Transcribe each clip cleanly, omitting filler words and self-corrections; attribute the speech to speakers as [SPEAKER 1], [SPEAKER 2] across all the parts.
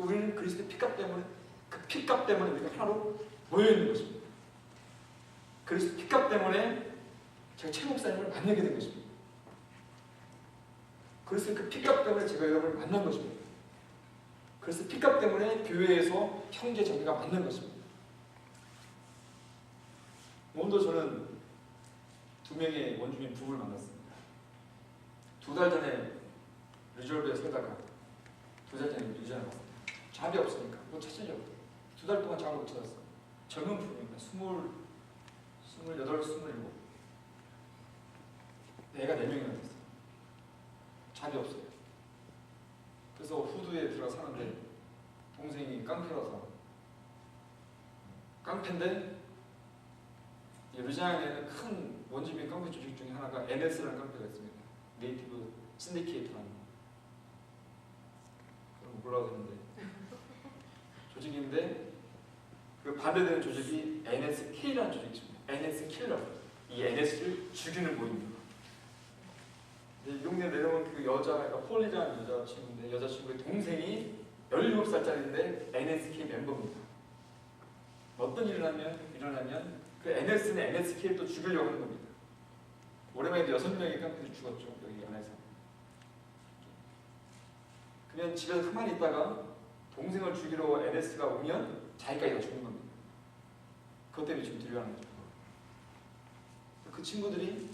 [SPEAKER 1] 우리는 그리스도의 피값 때문에, 그 피값 때문에 우리가 하나로 모여 있는 것입니다. 그리스도 피값 때문에 제가 최 목사님을 만나게 된 것입니다. 그리스도 그 피값 때문에 제가 여러분을 만난 것입니다. 그래서 피값 때문에 교회에서 형제 자매가 만난 것입니다. 오늘도 저는 2명의 원주민 부부를 만났습니다. 2달 전에 리졸브에 살다가 2달 전에 유전을 봤습니다. 잠이 없으니까 뭐 찾으려고 2달 동안 잠을 못 찾았어요. 젊은 부부입니다. 28, 27. 애가 4명이나 됐어요. 잠이 없어요. 그래서 후드에 들어가 사는데 동생이 깡패라서, 깡패인데 루지아나에는 큰 원주민 깡패 조직 중에 하나가 NS라는 깡패가 있습니다. 네이티브 신디케이트라는, 그럼 몰라도 되는데 조직인데 그 반대되는 조직이 NSK라는 조직이 있습니다. NS 킬러, 이 NS를 죽이는 모임입니다. 이 동네 내려온 그 여자가 폴리라는 여자친구인데, 여자친구의 동생이 17살짜리인데 NSK 멤버입니다. 어떤 일을 일어나면 그 NS는 NSK를 또 죽이려고 하는 겁니다. 오랜만에 6명의 깡패들이 죽었죠. 여기 안에서. 그냥 집에서 가만히 있다가 동생을 죽이러 NS가 오면 자기까지 다 죽는 겁니다. 그것 때문에 지금 두려워하는 거죠. 그 친구들이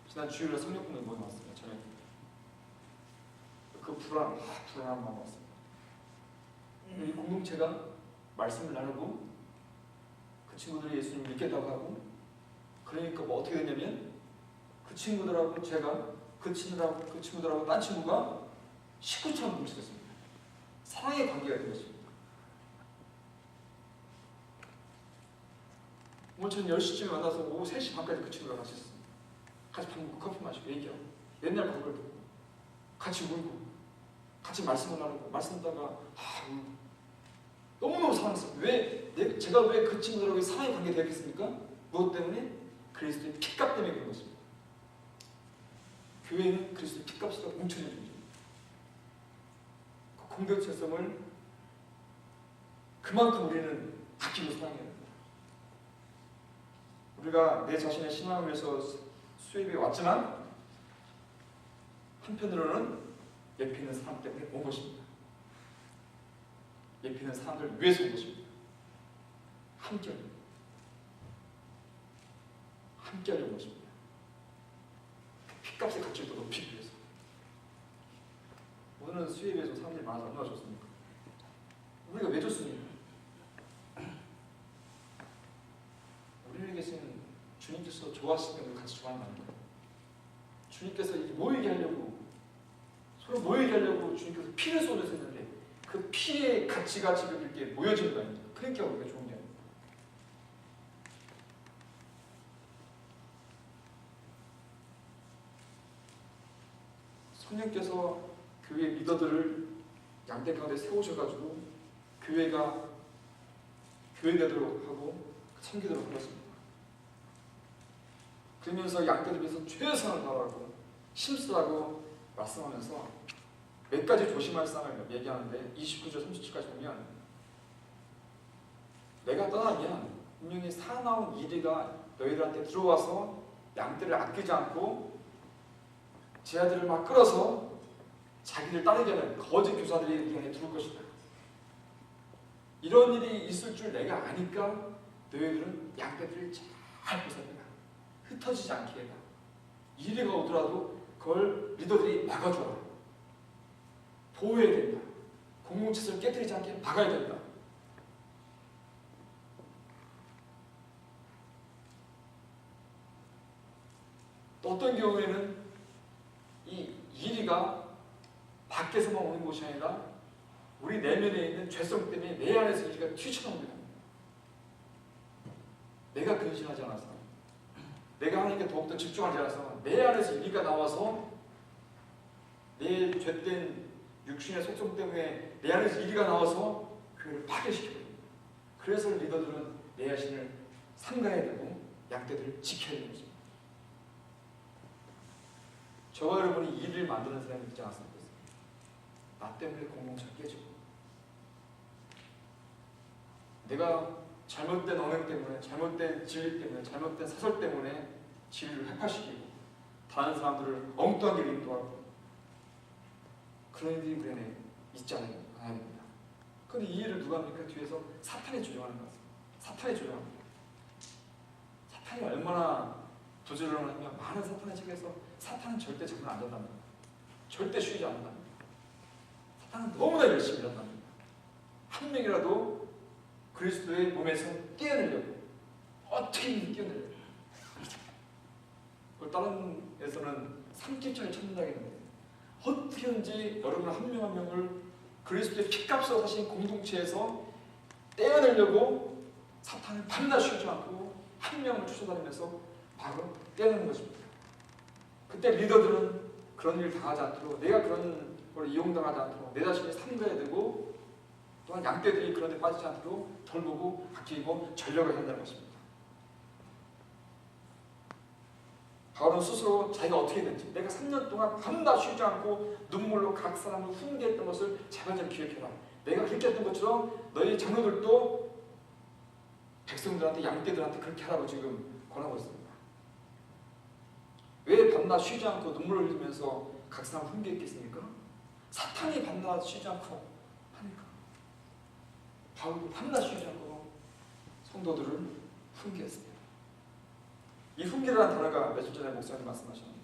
[SPEAKER 1] 지난 주일에 성령분들 모임 왔습니다. 저녁에. 그 불안한 마음 왔습니다. 이 공동체가 말씀을 나누고 그 친구들이 예수님을 믿겠다고 하고, 그러니까 뭐 어떻게 됐냐면 그 친구들하고 제가, 그 친구들하고 딴 친구가 식구처럼 뭉쳐졌습니다. 사랑의 관계가 된 것입니다. 오늘 저는 10시쯤에 만나서 오후 3시 반까지 그 친구랑 같이 있었습니다. 같이 밥 먹고 커피 마시고 얘기하고 옛날 곡을 듣고 같이 울고 같이 말씀을 나누고, 말씀 듣다가 너무너무 사랑스럽습니다. 제가 왜 그 친구들하고 사랑의 관계가 되었겠습니까? 무엇 때문에? 그리스도의 피값 때문에 그런 것입니다. 교회는 그리스도의 피값으로 뭉쳐진 존재입니다. 그 공동체성을 그만큼 우리는 아끼고 사랑해야 합니다. 우리가 내 자신의 신앙을 위해서 수입이 왔지만 한편으로는 옆에 있는 사람 때문에 온 것입니다. 옆에 있는 사람들 위해서 온 것입니다. 함께 온 것입니다. 피값의 가치를 더 높이기 위해서. 오늘은 수입에서 사람들이 많아서 얼마나 좋습니까? 우리가 왜 좋습니까? 우리에게서는 주님께서 좋아하시는 분들 같이 좋아하는 거 아닙니까? 주님께서 모이게 하려고, 서로 모이게 하려고 주님께서 피를 쏟으셨는데 그 피의 가치가 지금 이렇게 모여지는 거 아닙니까? 그러니까 우리가 좋은 게 아닙니까? 성령께서 교회 리더들을 양떼 가운데 세우셔가지고 교회가 교회되도록 하고 섬기도록 하셨습니다. 그러면서 양떼들 위해서 최선을 다하고 심쓰라고 말씀하면서 몇 가지 조심할 사항을 얘기하는데 29절 37까지 보면, 내가 떠나면 분명히 사나운 이리가 너희들한테 들어와서 양떼를 아끼지 않고 제 아들을 막 끌어서 자기를 따르게 하는 거짓 교사들이 우리 안에 들어올 것이다. 이런 일이 있을 줄 내가 아니까 너희들은 양떼들을 잘 보살펴라. 흩어지지 않게 해라. 이리가 오더라도 그걸 리더들이 막아줘라. 보호해야 된다. 공동체를 깨뜨리지 않게 막아야 된다. 또 어떤 경우에는 이 이리가 밖에서만 오는 것이 아니라 우리 내면에 있는 죄성 때문에 내 안에서 이리가 튀쳐나옵니다. 내가 근신하지 않아서, 내가 하나님께 더욱더 집중하지 않아서 내 안에서 이리가 나와서 내 죄된 육신의 속성 때문에 내 안에서 이리가 나와서 교회를 파괴시켜버립니다. 그래서 리더들은 내 자신을 삼가해야 되고 양떼들을 지켜야 되는 것입니다. 저와 여러분이 일을 만드는 사람이 있지 않습니까? 나 때문에 공동체가 깨지고, 내가 잘못된 언행 때문에, 잘못된 진리 때문에, 잘못된 사설 때문에 진리를 회파시키고 다른 사람들을 엉뚱한 길로 인도하고 그런 일이 우리 안에 있지 않아야 됩니다. 그런데 이 일을 누가 합니까? 뒤에서 사탄이 조종하는 것 같습니다. 사탄이 조종합니다. 사탄이 얼마나 도전을 하냐면 많은 사탄의 책에서 사탄은 절대 잠을 안 잔답니다. 절대 쉬지 않는답니다. 사탄은 너무나 열심히 일한답니다. 한 명이라도 그리스도의 몸에서 떼어내려고 어떻게든 떼어내려고. 그걸 다른 에서는 삼킬천을 찾는다고 했는데 어떻게든지 여러분 한 명 한 명을 그리스도의 피값으로 사신 공동체에서 떼어내려고 사탄은 밤낮 쉬지 않고 한 명을 쫓아다니면서 바로 떼어내는 것입니다. 그때 리더들은 그런 일을 당하지 않도록, 내가 그런 걸 이용당하지 않도록 내 자신이 삼가야 되고, 또한 양떼들이 그런 데 빠지지 않도록 돌보고 아끼고 전력을 해야 한다는 것입니다. 바울은 스스로 자기가 어떻게 됐는지, 내가 3년 동안 밤낮 쉬지 않고 눈물로 각 사람을 훈계했던 것을 제발 좀 기억해라. 내가 그렇게 했던 것처럼 너희 장로들도 백성들한테, 양떼들한테 그렇게 하라고 지금 권하고 있습니다. 왜 밤낮 쉬지 않고 눈물을 흘리면서 각 사람을 훈계했겠습니까? 사탄이 밤낮 쉬지 않고 하니까. 바울도 밤낮 쉬지 않고 성도들을 훈계했습니다. 이 훈계라는 단어가 며칠 전에 목사님 말씀하셨는데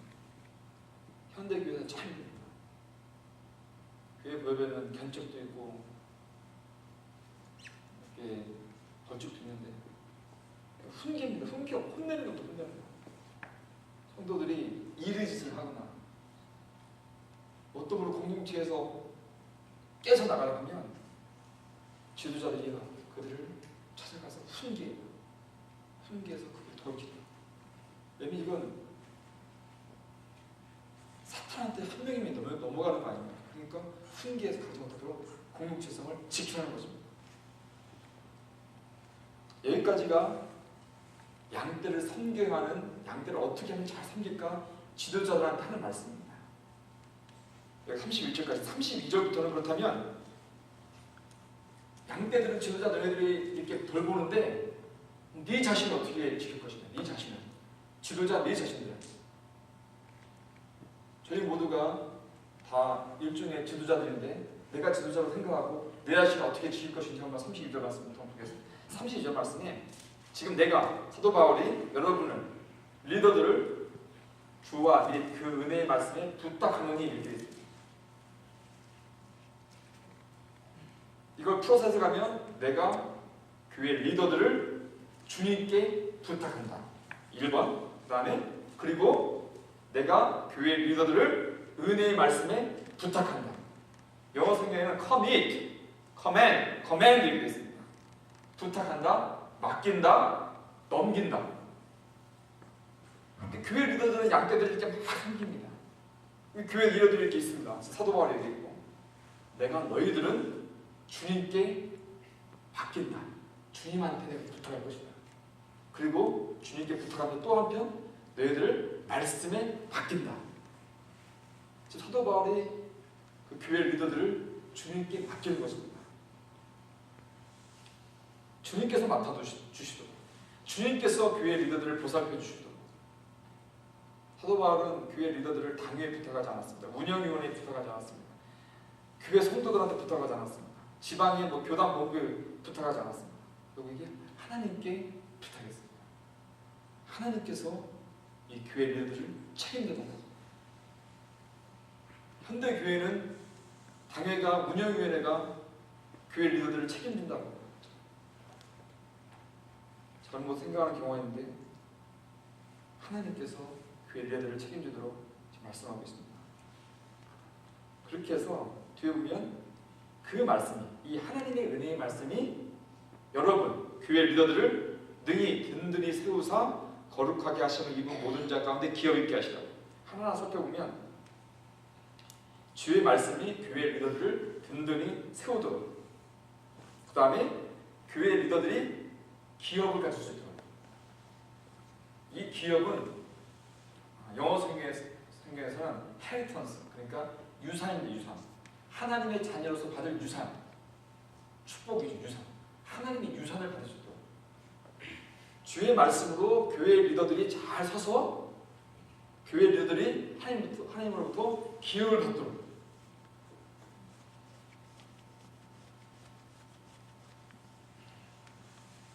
[SPEAKER 1] 현대교회는 참 힘듭니다. 교회 모여뵈면 견적도 있고 이렇게 벌칙도 있는데 훈계입니다. 훈계, 혼내는 것도 훈계입니다. 성도들이 이르 짓을 하거나 어떤 공동체에서 깨져 나가려면 지도자들이 그들을 찾아가서 훈계해서 그걸 돌키다. 왜냐면 이건 사탄한테 한 명이면 넘어가는 거 아닙니까? 그러니까 훈계해서 가져오도록 공동체성을 지키라는 것입니다. 여기까지가 양떼를 섬겨하는, 양떼를 어떻게 하면 잘 섬길까 지도자들한테 하는 말씀입니다. 여기 31절까지, 32절부터는 그렇다면 양떼들은 지도자 너희들이 이렇게 돌보는데 네 자신을 어떻게 지킬 것이냐. 네 자신을, 지도자 네 자신들. 저희 모두가 다 일종의 지도자들인데 내가 지도자로 생각하고 내 자신을 어떻게 지킬 것인지 한번 32절 말씀부터 보겠습니다. 32절 말씀에 지금 내가 사도 바울이 여러분을, 리더들을 주와 및 그 은혜의 말씀에 부탁하노니 이렇게 있습니다. 이걸 풀어서 해석하면 내가 교회 리더들을 주님께 부탁한다. 1번. 그 다음에 그리고 내가 교회 리더들을 은혜의 말씀에 부탁한다. 영어 성경에는 commit, command 이렇게 있습니다. 부탁한다, 맡긴다, 넘긴다. 교회 리더들은 양떼들을 이렇게 막 섬깁니다. 교회 리더들이 이렇게 있습니다. 사도 바울이 여기 있고, 내가 너희들은 주님께 맡긴다. 주님한테 내가 부탁할 것이다. 그리고 주님께 부탁하면 또 한편 너희들을 말씀에 맡긴다. 사도 바울이 그 교회 리더들을 주님께 맡기는 것입니다. 주님께서 맡아주시도록, 주님께서 교회 리더들을 보살펴 주시도록. 사도 바울은 교회 리더들을 당회에 부탁하지 않았습니다. 운영위원회에 부탁하지 않았습니다. 교회 성도들한테 부탁하지 않았습니다. 지방의 교단 본부에 부탁하지 않았습니다. 그리고 이게 하나님께 부탁했습니다. 하나님께서 이 교회 리더들을 책임져야 합니다. 현대 교회는 당회가, 운영위원회가 교회 리더들을 책임진다고 잘못 생각하는 경우가 있는데 하나님께서 교회 리더들을 책임지도록 말씀하고 있습니다. 그렇게 해서 뒤에 보면 그 말씀이, 이 하나님의 은혜의 말씀이 여러분 교회 리더들을 능히 든든히 세우사 거룩하게 하심을 입은 모든 자 가운데 기여 있게 하시라고. 하나하나 살펴보면 주의 말씀이 교회 리더들을 든든히 세우도록, 그 다음에 교회 리더들이 기업을 가질 수 있도록. 이 기업은 영어 성경에서는 inheritance, 그러니까 유산입니다. 유산. 하나님의 자녀로서 받을 유산, 축복이죠. 유산. 하나님의 유산을 받을 수 있도록 주의 말씀으로 교회 리더들이 잘 서서 교회 리더들이 하나님으로부터 기회를 받도록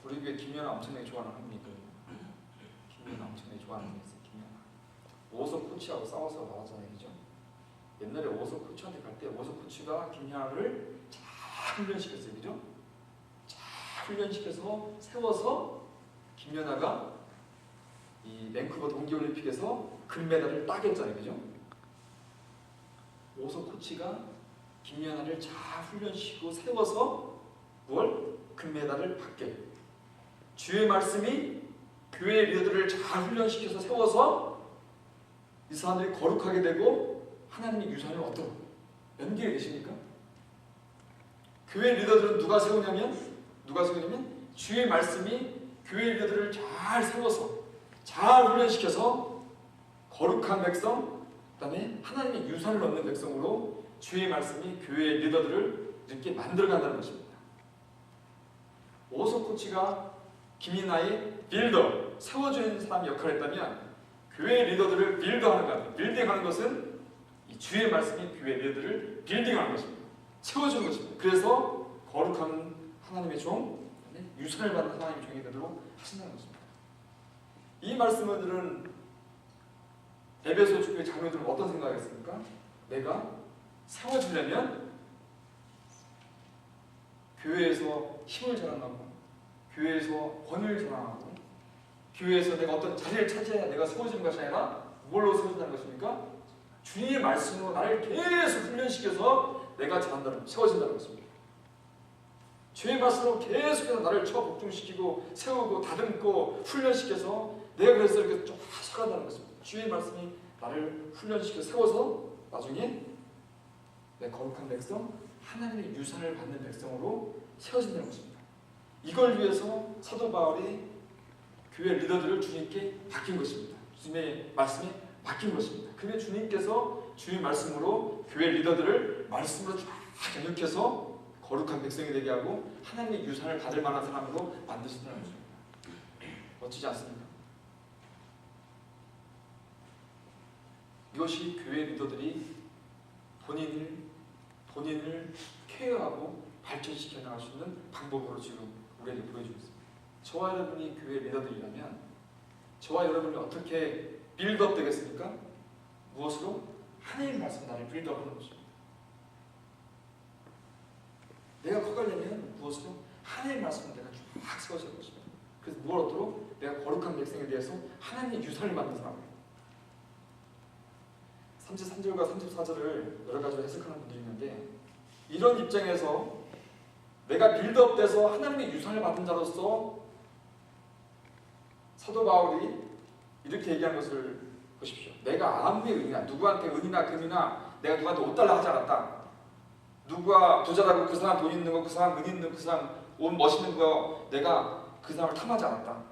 [SPEAKER 1] 우리 교회 김연아 엄청나게 좋아하는 한 분이 있거든요. 김연아 엄청나게 좋아하는 분이 있어요. 김연아 오석 코치하고 싸워서 나왔잖아요. 그죠? 옛날에 오석 코치한테 갈 때 오석 코치가 김연아를 잘 훈련시켰어요. 그죠? 잘 훈련시켜서 세워서 김연아가 이 밴쿠버 동계올림픽에서 금메달을 따겠잖아요. 그죠? 오석 코치가 김연아를 잘 훈련시키고 세워서 뭘? 금메달을 받게. 주의 말씀이 교회 리더들을 잘 훈련시켜서 세워서 이 사람들이 거룩하게 되고 하나님의 유산을 얻도록 연기해 계십니까? 교회 리더들은 누가 세우냐면 주의 말씀이 교회 리더들을 잘 세워서 잘 훈련시켜서 거룩한 백성, 그 다음에 하나님의 유산을 얻는 백성으로 주의 말씀이 교회 리더들을 이렇게 만들어간다는 것입니다. 오석 코치가 김이나의 빌더, 세워주는 사람 역할을 했다면 교회 리더들을 빌더하는 것 같아요. 빌딩하는 것은 이 주의 말씀이 교회 리더들을 빌딩하는 것입니다. 세워주는 것입니다. 그래서 거룩한 하나님의 종, 유산을 받는 하나님의 종이 되도록 하신다는 것입니다. 이 말씀들은 에베소 교회 장로들은 어떤 생각이었습니까? 내가 세워지려면 교회에서 힘을 자랑하고 교회에서 권위를 자랑하고 교회에서 내가 어떤 자리를 차지해야 내가 세워지는 것이 아니라 뭘로 세워진다는 것입니까? 주님의 말씀으로 나를 계속 훈련시켜서 내가 세워진다는 것입니다. 주의 말씀으로 계속해서 나를 복종시키고 세우고 다듬고 훈련시켜서 내가 그래서 이렇게 쫙 서간다는 것입니다. 주의 말씀이 나를 훈련시켜 세워서 나중에 내 거룩한 백성, 하나님의 유산을 받는 백성으로 세워진다는 것입니다. 이걸 위해서 사도 바울이 교회 리더들을 주님께 맡긴 것입니다. 주님의 말씀에 맡긴 것입니다. 그게 주님께서 주의 말씀으로 교회 리더들을 말씀으로 쫙 견육해서 거룩한 백성이 되게 하고 하나님의 유산을 받을 만한 사람으로 만드신다는 것입니다. 멋지지 않습니까? 이것이 교회 리더들이 본인을 케어하고 발전시켜 나갈 수 있는 방법으로 지금 우리에게 보여주고 있습니다. 저와 여러분이 교회 리더들이라면 저와 여러분이 어떻게 빌드업 되겠습니까? 무엇으로? 하나님의 말씀 나를 빌드업하는 것입니다. 내가 커가려면 무엇으로? 하나님의 말씀을 내가 쫙 세워질 것입니다. 그래서 무엇 얻도록? 내가 거룩한 백성에 대해서 하나님의 유산을 받는 사람이에요. 33절과 34절을 여러 가지로 해석하는 분들이 있는데 이런 입장에서 내가 빌드업돼서 하나님의 유산을 받은 자로서 사도 바울이 이렇게 얘기하는 것을 보십시오. 내가 아무리 은이나 누구한테 은이나 금이나 내가 누구한테 5달러 하지 않았다. 누가 부자라고 그 사람 돈 있는 거, 그 사람 은 있는 그 사람 옷 멋있는 거 내가 그 사람을 탐하지 않았다.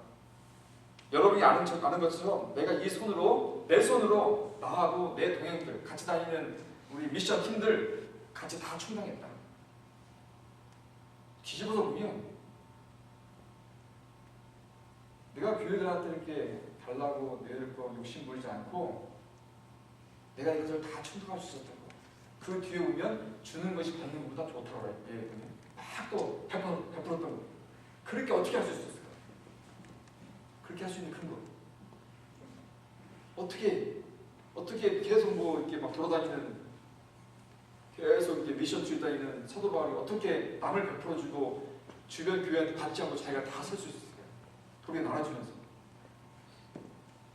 [SPEAKER 1] 여러분이 아는 것처럼 내가 이 손으로 내 손으로 나하고 내 동행들 같이 다니는 우리 미션 팀들 같이 다 충당했다. 뒤집어서 보면 내가 교회들한테 이렇게 달라고 내릴 거 욕심 부리지 않고 내가 이것을 다 충당할 수 있었다고. 그 뒤에 보면 주는 것이 받는 것보다 좋다고 얘기했거든요. 막 또 베풀었던 거. 그렇게 어떻게 할 수 있었을까? 그렇게 할 수 있는 큰 거. 어떻게 계속 뭐 이렇게 막 돌아다니는 계속 이렇게 미션 주에 다니는 사도 바울이 어떻게 남을 베풀어주고 주변 교회한테 받지 않고 자기가 다 쓸 수 있을까요? 돈이 나눠주면서.